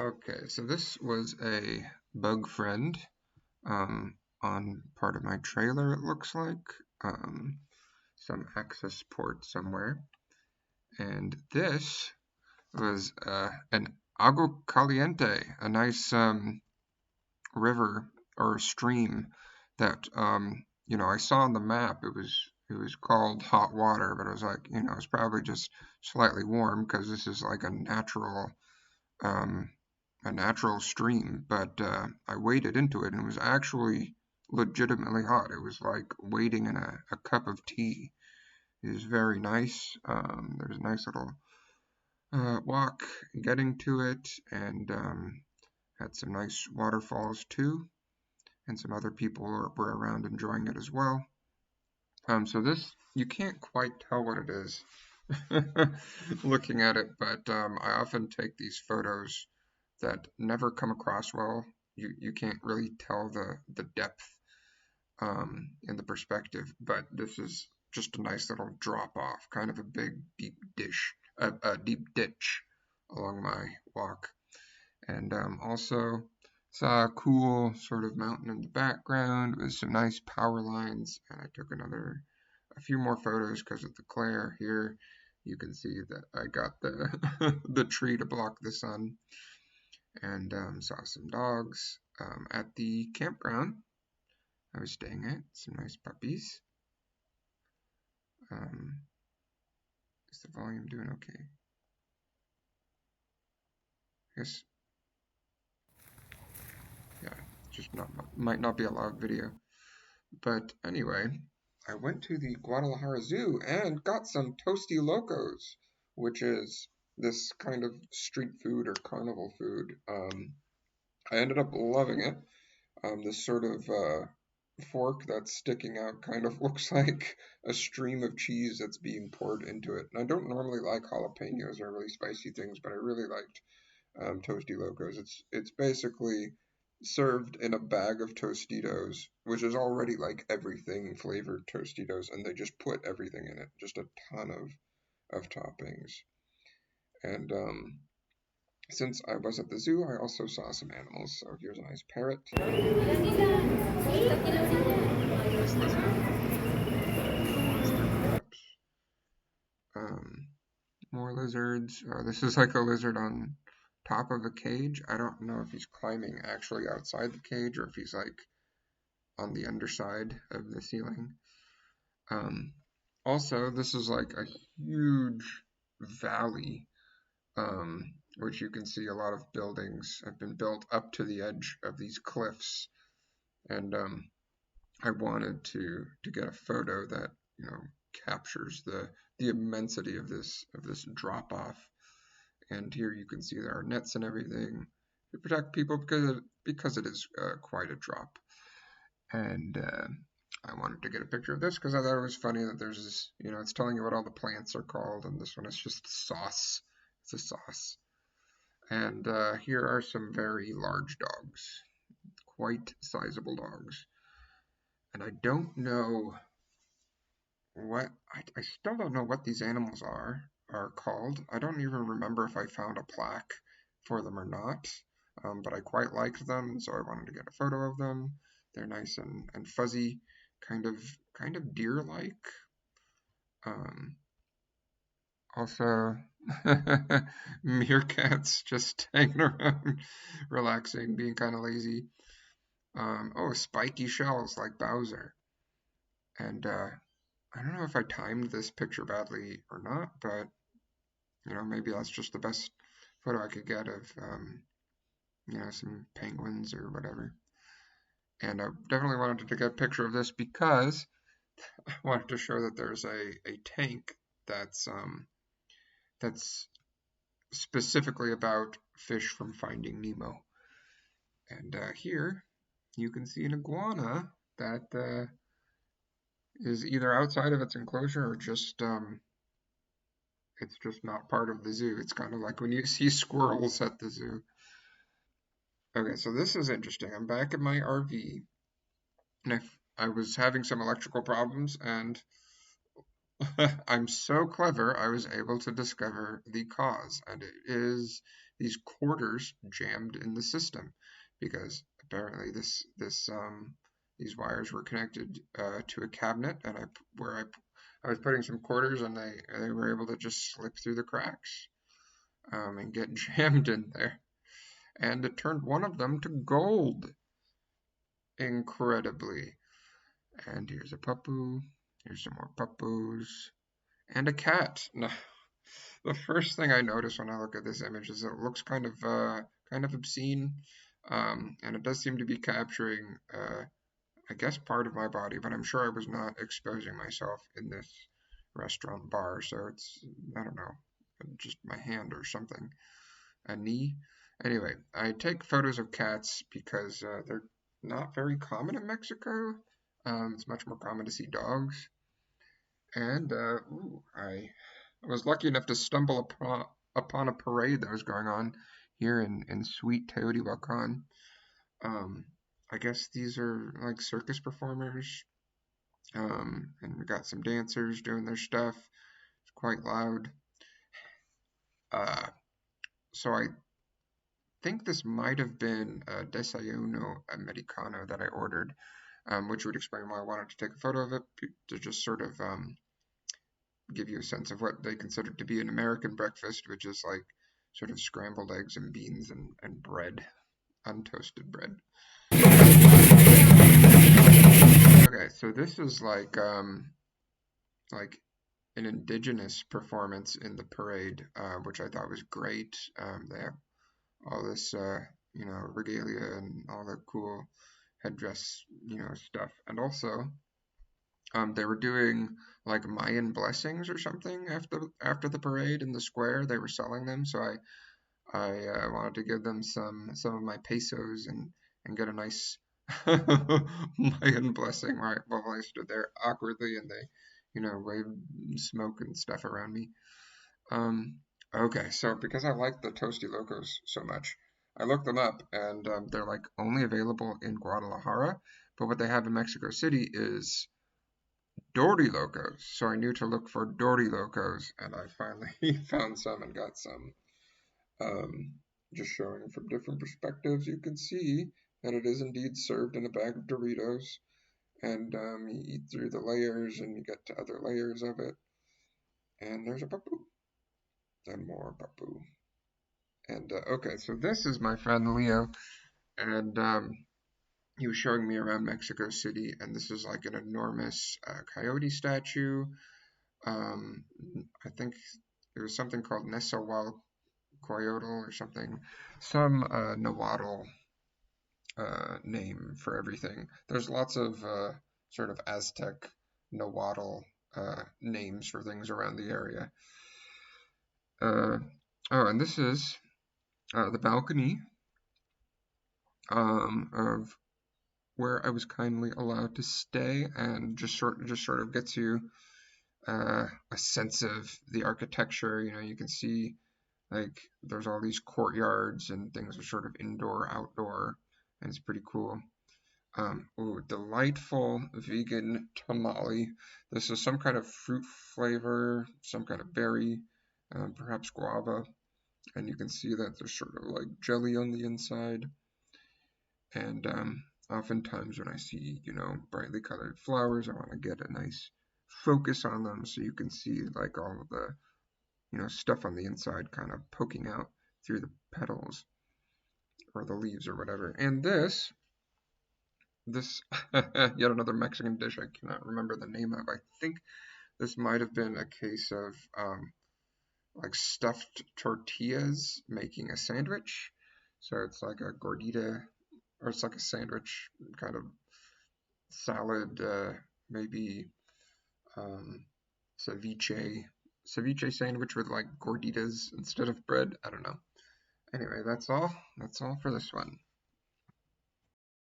Okay, so this was a bug friend on part of my trailer, it looks like. Some access port somewhere. And this was an agua caliente, a nice river or stream that I saw on the map. It was called hot water, but it was like, it's probably just slightly warm because this is like um, a natural stream, but I waded into it and it was actually legitimately hot. It was like wading in a cup of tea. It was very nice. There's a nice little walk getting to it, and had some nice waterfalls too, and some other people were around enjoying it as well. So this, you can't quite tell what it is looking at it, but I often take these photos that never come across well. You can't really tell the depth in the perspective, but this is just a nice little drop off, kind of a big a deep ditch along my walk, and also saw a cool sort of mountain in the background with some nice power lines, and I took a few more photos because of the glare here. You can see that I got the the tree to block the sun, and saw some dogs at the campground I was staying at. Some nice puppies. Um, is the volume doing okay? Yes. Yeah, just not might not be a loud video. But anyway, I went to the Guadalajara Zoo and got some Toasty Locos, which is this kind of street food or carnival food. I ended up loving it. This sort of fork that's sticking out kind of looks like a stream of cheese that's being poured into it. And I don't normally like jalapenos or really spicy things, but I really liked Toasty Locos. It's basically served in a bag of Tostitos, which is already like everything flavored Tostitos, and they just put everything in it, just a ton of toppings. And since I was at the zoo, I also saw some animals. So here's a nice parrot. Um, More lizards. This is like a lizard on top of the cage. I don't know if he's climbing actually outside the cage or if he's like on the underside of the ceiling. Um, Also, this is like a huge valley, which you can see a lot of buildings have been built up to the edge of these cliffs, and I wanted to get a photo that captures the immensity of this drop off. And here you can see there are nets and everything to protect people because it is quite a drop. And I wanted to get a picture of this because I thought it was funny that there's this, it's telling you what all the plants are called, and this one is just sauce. It's a sauce. And here are some very large dogs, quite sizable dogs. And I don't know I still don't know what these animals are called. I don't even remember if I found a plaque for them or not. But I quite liked them, so I wanted to get a photo of them. They're nice and fuzzy, kind of deer-like. Um, Also, meerkats just hanging around, relaxing, being kind of lazy. Oh, spiky shells like Bowser. And I don't know if I timed this picture badly or not, but maybe that's just the best photo I could get of some penguins or whatever. And I definitely wanted to get a picture of this because I wanted to show that there's a tank that's specifically about fish from Finding Nemo. And here you can see an iguana that is either outside of its enclosure or just it's just not part of the zoo. It's kind of like when you see squirrels at the zoo. Okay, so this is interesting. I'm back in my RV, and I was having some electrical problems, and I'm so clever, I was able to discover the cause, and it is these quarters jammed in the system because apparently these wires were connected to a cabinet, and I was putting some quarters, and they were able to just slip through the cracks and get jammed in there. And it turned one of them to gold, incredibly. And here's a papu. Here's some more papus. And a cat. Now, the first thing I notice when I look at this image is it looks kind of obscene, and it does seem to be capturing, I guess, part of my body. But I'm sure I was not exposing myself in this restaurant bar, so it's, I don't know, just my hand or something, a knee. Anyway, I take photos of cats because they're not very common in Mexico. It's much more common to see dogs. And I was lucky enough to stumble upon a parade that was going on here in sweet Teotihuacan. Um, I guess these are like circus performers, and we got some dancers doing their stuff. It's quite loud. Uh, so I think this might have been a desayuno americano that I ordered, which would explain why I wanted to take a photo of it to just sort of give you a sense of what they consider to be an American breakfast, which is like sort of scrambled eggs and beans and bread, untoasted bread. Okay, so this is like an indigenous performance in the parade, which I thought was great. They have all this, regalia and all the cool headdress, stuff, and also they were doing like Mayan blessings or something after the parade in the square. They were selling them, so I wanted to give them some of my pesos and get a nice Mayan blessing while I stood there awkwardly and they, waved smoke and stuff around me. Um, okay, so because I like the Toasty Locos so much, I looked them up and they're like only available in Guadalajara, but what they have in Mexico City is Dory Locos. So I knew to look for Dory Locos, and I finally found some and got some. Um, just showing from different perspectives, you can see that it is indeed served in a bag of Doritos, and you eat through the layers and you get to other layers of it. And there's a papu, and more papu. And okay, so this is my friend Leo, and he was showing me around Mexico City, and this is like an enormous coyote statue. Um, I think it was something called Nezahualcóyotl or something, some Nahuatl name for everything. There's lots of sort of Aztec Nahuatl names for things around the area. Oh, and this is the balcony of where I was kindly allowed to stay, and just sort of gets you a sense of the architecture. You can see like there's all these courtyards and things are sort of indoor, outdoor, and it's pretty cool. Ooh, delightful vegan tamale. This is some kind of fruit flavor, some kind of berry, perhaps guava, and you can see that there's sort of like jelly on the inside. And oftentimes when I see, brightly colored flowers, I want to get a nice focus on them so you can see like all of the, stuff on the inside kind of poking out through the petals or the leaves or whatever. And this yet another Mexican dish I cannot remember the name of. I think this might have been a case of like stuffed tortillas making a sandwich. So it's like a gordita, or it's like a sandwich kind of salad, maybe um, ceviche sandwich with like gorditas instead of bread. I don't know. Anyway, that's all. That's all for this one.